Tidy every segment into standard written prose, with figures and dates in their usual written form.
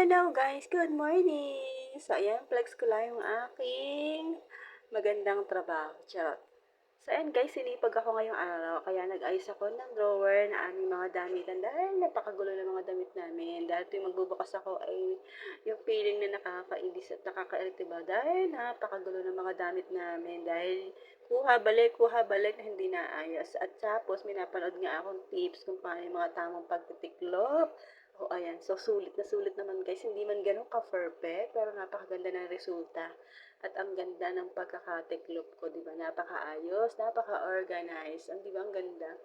Hello guys, good morning! So ayan, flex ko lang yung aking magandang trabaho. Charot. So ayan guys, sinipag ako ngayong araw, kaya nag-ayos ako ng drawer na aming mga damitan dahil napakagulo ng mga damit namin. Dahil tuwing magbubukas ako ay yung feeling na nakakainis at nakakairita ba dahil napakagulo ng mga damit namin. Dahil kuha balik na hindi naayos. At tapos, minapanood nga akong tips kung paano yung mga tamang pagtitiklop. O ayan, so sulit naman guys, hindi man ganun ka-perfect, pero napakaganda ng resulta. At ang ganda ng pagkakatiklop ko, di ba? Napakaayos, napaka-organized. Ang di ba, ang ganda.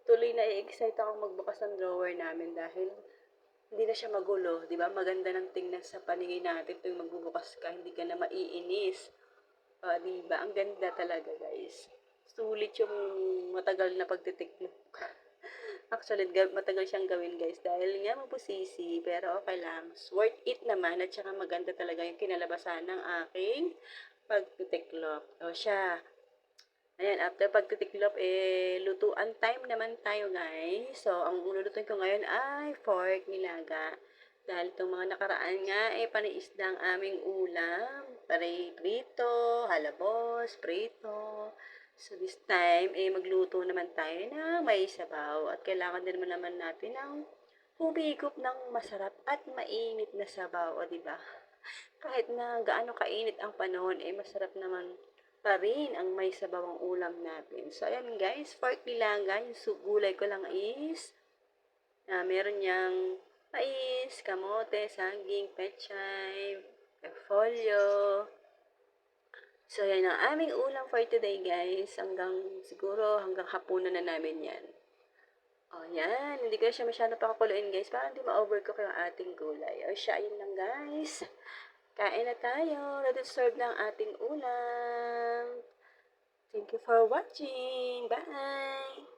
Tuloy na i-excite akong magbukas ng drawer namin dahil hindi na siya magulo, di ba? Maganda ng tingnan sa paningin natin tuwing magbubukas ka, hindi ka na maiinis. Di ba? Ang ganda talaga, guys. Sulit yung matagal na pagtitiklop. Actually, matagal siyang gawin guys dahil nga mabusisi, pero okay lang. Worth it naman at saka maganda talaga yung kinalabasan ng aking pagtitiklop. O siya, ayan, after pagtitiklop, lutuan time naman tayo guys. So, ang lulutuin ko ngayon ay pork nilaga. Dahil itong mga nakaraan nga, paniisda ang aming ulam. Prito, halabos, prito. So, this time, magluto naman tayo na may sabaw. At kailangan din naman natin ng humigop ng masarap at mainit na sabaw. O, diba? Kahit na gaano kainit ang panahon, masarap naman pa rin ang may sabawang ulam natin. So, ayan guys, pork nilaga, yung gulay ko lang is, meron niyang mais, kamote, saging, pechay, repolyo. So, yan ang aming ulam for today guys. Hanggang hapunan na namin yan. O, yan. Hindi ko siya masyado pakakuluin guys para hindi ma-overcook yung ating gulay. O, siya, yun lang guys. Kain na tayo. Ready to serve na ang ating ulam. Thank you for watching. Bye!